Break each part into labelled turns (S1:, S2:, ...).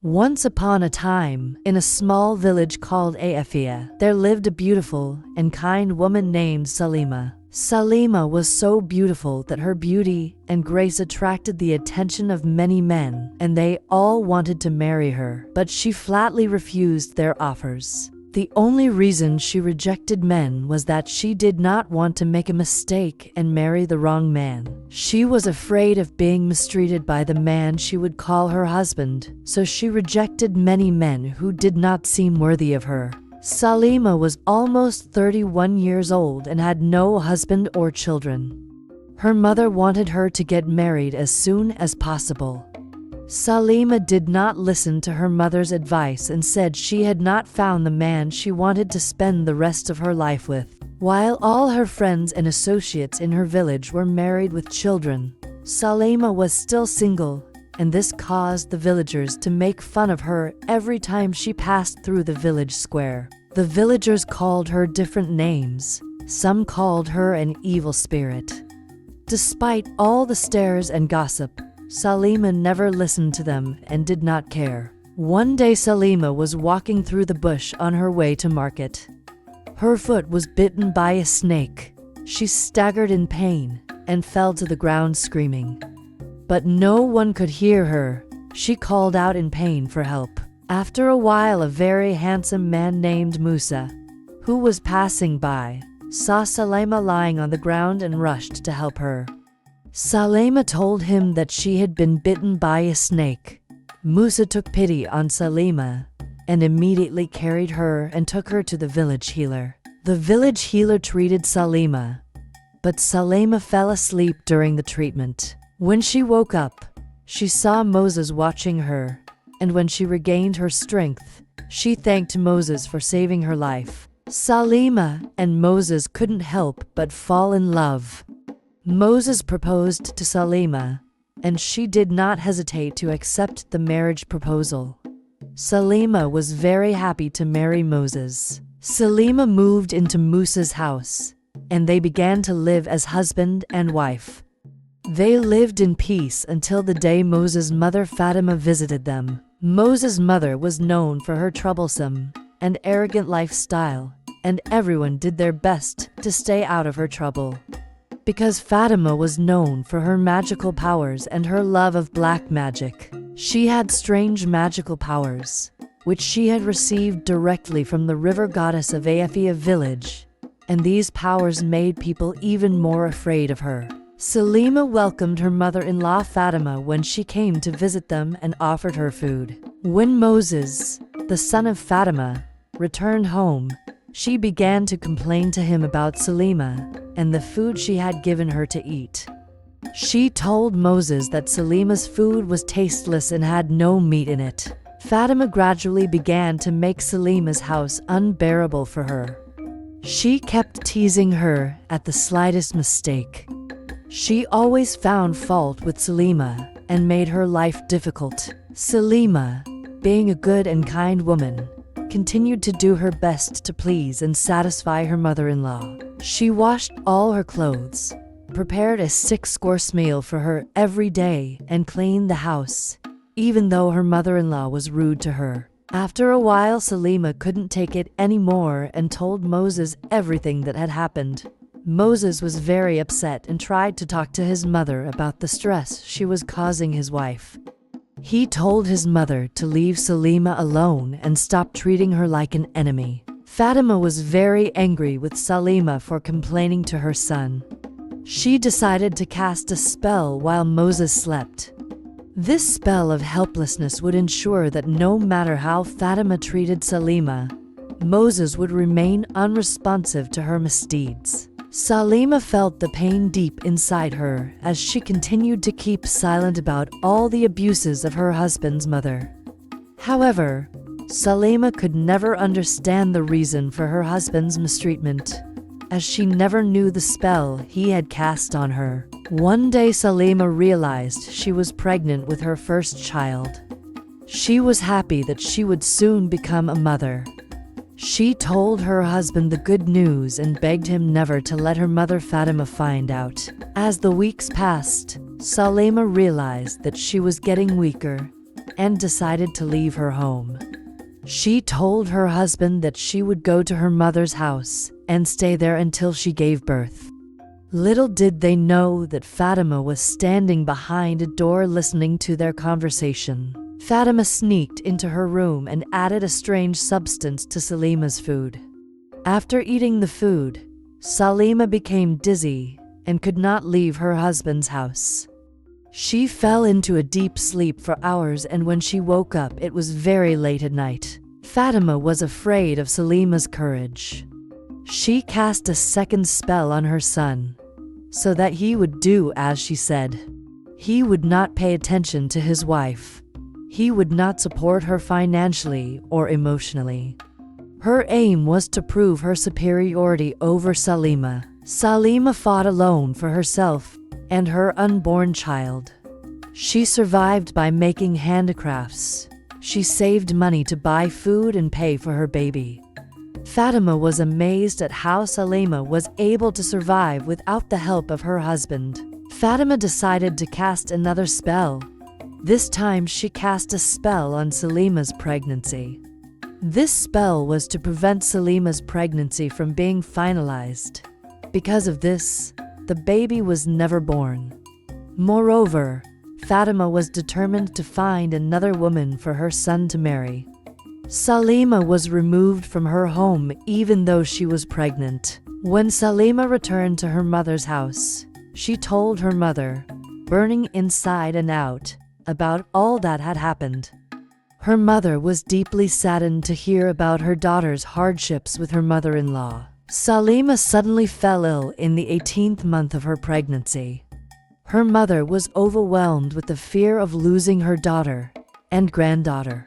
S1: Once upon a time, in a small village called Aafia, there lived a beautiful and kind woman named Salima. Salima was so beautiful that her beauty and grace attracted the attention of many men, and they all wanted to marry her, but she flatly refused their offers. The only reason she rejected men was that she did not want to make a mistake and marry the wrong man. She was afraid of being mistreated by the man she would call her husband, so she rejected many men who did not seem worthy of her. Salima was almost 31 years old and had no husband or children. Her mother wanted her to get married as soon as possible. Salima did not listen to her mother's advice and said she had not found the man she wanted to spend the rest of her life with. While all her friends and associates in her village were married with children, Salima was still single, and this caused the villagers to make fun of her every time she passed through the village square. The villagers called her different names. Some called her an evil spirit. Despite all the stares and gossip, Salima never listened to them and did not care. One day Salima was walking through the bush on her way to market. Her foot was bitten by a snake. She staggered in pain and fell to the ground screaming. But no one could hear her. She called out in pain for help. After a while, a very handsome man named Musa, who was passing by, saw Salima lying on the ground and rushed to help her. Salima told him that she had been bitten by a snake. Musa took pity on Salima and immediately carried her and took her to the village healer. The village healer treated Salima, but Salima fell asleep during the treatment. When she woke up, she saw Moses watching her, and when she regained her strength, she thanked Moses for saving her life. Salima and Moses couldn't help but fall in love. Moses proposed to Salima, and she did not hesitate to accept the marriage proposal. Salima was very happy to marry Moses. Salima moved into Musa's house, and they began to live as husband and wife. They lived in peace until the day Moses' mother Fatima visited them. Moses' mother was known for her troublesome and arrogant lifestyle, and everyone did their best to stay out of her trouble. Because Fatima was known for her magical powers and her love of black magic, she had strange magical powers, which she had received directly from the river goddess of Aafia village, and these powers made people even more afraid of her. Salima welcomed her mother-in-law Fatima when she came to visit them and offered her food. When Moses, the son of Fatima, returned home, she began to complain to him about Salima and the food she had given her to eat. She told Moses that Salima's food was tasteless and had no meat in it. Fatima gradually began to make Salima's house unbearable for her. She kept teasing her at the slightest mistake. She always found fault with Salima and made her life difficult. Salima, being a good and kind woman, continued to do her best to please and satisfy her mother-in-law. She washed all her clothes, prepared a 6-course meal for her every day, and cleaned the house, even though her mother-in-law was rude to her. After a while, Salima couldn't take it anymore and told Moses everything that had happened. Moses was very upset and tried to talk to his mother about the stress she was causing his wife. He told his mother to leave Salima alone and stop treating her like an enemy. Fatima was very angry with Salima for complaining to her son. She decided to cast a spell while Moses slept. This spell of helplessness would ensure that no matter how Fatima treated Salima, Moses would remain unresponsive to her misdeeds. Salima felt the pain deep inside her as she continued to keep silent about all the abuses of her husband's mother. However, Salima could never understand the reason for her husband's mistreatment, as she never knew the spell he had cast on her. One day Salima realized she was pregnant with her first child. She was happy that she would soon become a mother. She told her husband the good news and begged him never to let her mother Fatima find out. As the weeks passed, Salima realized that she was getting weaker and decided to leave her home. She told her husband that she would go to her mother's house and stay there until she gave birth. Little did they know that Fatima was standing behind a door listening to their conversation. Fatima sneaked into her room and added a strange substance to Salima's food. After eating the food, Salima became dizzy and could not leave her husband's house. She fell into a deep sleep for hours, and when she woke up, it was very late at night. Fatima was afraid of Salima's courage. She cast a second spell on her son, so that he would do as she said. He would not pay attention to his wife. He would not support her financially or emotionally. Her aim was to prove her superiority over Salima. Salima fought alone for herself and her unborn child. She survived by making handicrafts. She saved money to buy food and pay for her baby. Fatima was amazed at how Salima was able to survive without the help of her husband. Fatima decided to cast another spell. This time she cast a spell on Salima's pregnancy. This spell was to prevent Salima's pregnancy from being finalized. Because of this, the baby was never born. Moreover, Fatima was determined to find another woman for her son to marry. Salima was removed from her home even though she was pregnant. When Salima returned to her mother's house, she told her mother, burning inside and out, about all that had happened. Her mother was deeply saddened to hear about her daughter's hardships with her mother-in-law. Salima suddenly fell ill in the 18th month of her pregnancy. Her mother was overwhelmed with the fear of losing her daughter and granddaughter.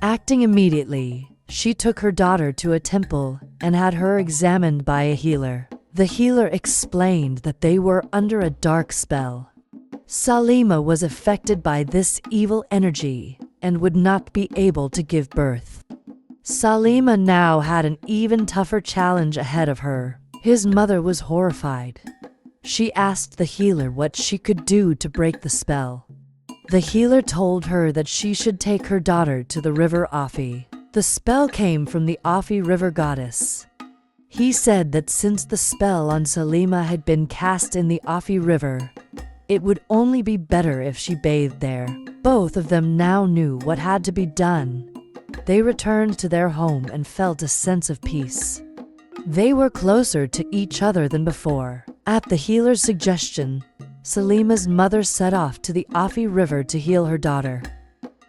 S1: Acting immediately, she took her daughter to a temple and had her examined by a healer. The healer explained that they were under a dark spell. Salima was affected by this evil energy and would not be able to give birth. Salima now had an even tougher challenge ahead of her. His mother was horrified. She asked the healer what she could do to break the spell. The healer told her that she should take her daughter to the river Afi. The spell came from the Afi river goddess. He said that since the spell on Salima had been cast in the Afi river, it would only be better if she bathed there. Both of them now knew what had to be done. They returned to their home and felt a sense of peace. They were closer to each other than before. At the healer's suggestion, Salima's mother set off to the Afi River to heal her daughter.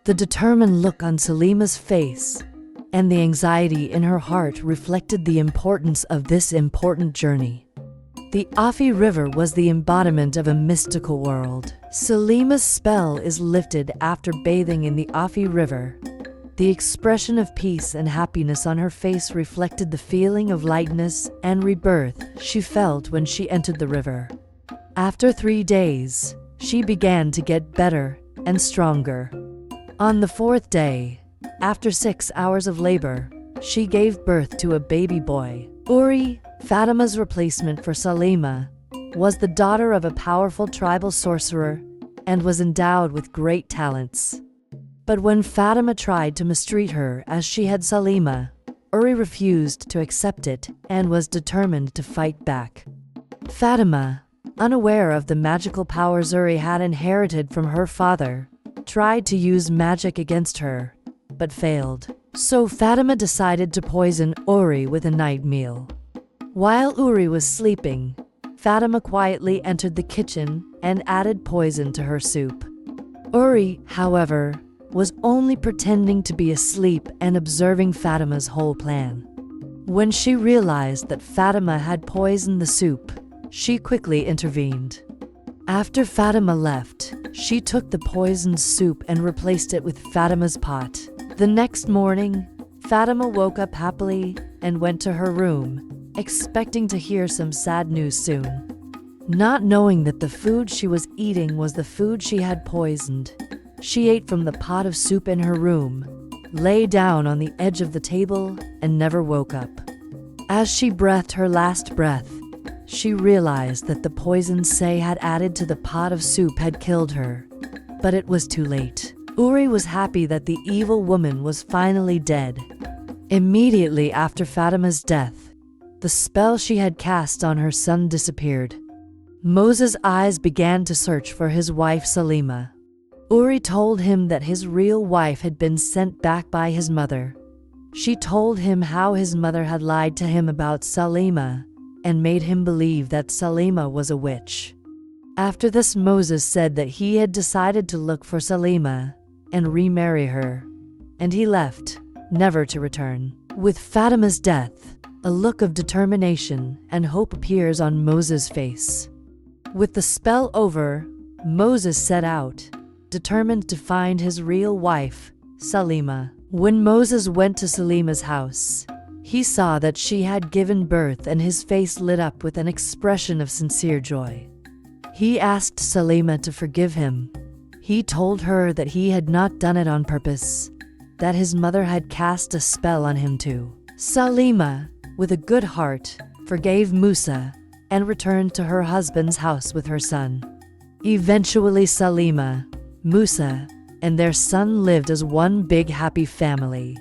S1: The determined look on Salima's face and the anxiety in her heart reflected the importance of this important journey. The Afi River was the embodiment of a mystical world. Salima's spell is lifted after bathing in the Afi River. The expression of peace and happiness on her face reflected the feeling of lightness and rebirth she felt when she entered the river. After 3 days, she began to get better and stronger. On the 4th day, after 6 hours of labor, she gave birth to a baby boy. Uri, Fatima's replacement for Salima, was the daughter of a powerful tribal sorcerer and was endowed with great talents. But when Fatima tried to mistreat her as she had Salima, Uri refused to accept it and was determined to fight back. Fatima, unaware of the magical powers Uri had inherited from her father, tried to use magic against her, but failed. So Fatima decided to poison Uri with a night meal. While Uri was sleeping, Fatima quietly entered the kitchen and added poison to her soup. Uri, however, was only pretending to be asleep and observing Fatima's whole plan. When she realized that Fatima had poisoned the soup, she quickly intervened. After Fatima left, she took the poisoned soup and replaced it with Fatima's pot. The next morning, Fatima woke up happily and went to her room, expecting to hear some sad news soon. Not knowing that the food she was eating was the food she had poisoned, she ate from the pot of soup in her room, lay down on the edge of the table, and never woke up. As she breathed her last breath, she realized that the poison Say had added to the pot of soup had killed her. But it was too late. Uri was happy that the evil woman was finally dead. Immediately after Fatima's death, the spell she had cast on her son disappeared. Moses' eyes began to search for his wife Salima. Uri told him that his real wife had been sent back by his mother. She told him how his mother had lied to him about Salima and made him believe that Salima was a witch. After this, Moses said that he had decided to look for Salima and remarry her, and he left, never to return. With Fatima's death, a look of determination and hope appears on Moses' face. With the spell over, Moses set out, determined to find his real wife, Salima. When Moses went to Salima's house, he saw that she had given birth, and his face lit up with an expression of sincere joy. He asked Salima to forgive him. He told her that he had not done it on purpose, that his mother had cast a spell on him too. Salima, with a good heart, forgave Musa and returned to her husband's house with her son. Eventually, Salima, Musa, and their son lived as one big happy family.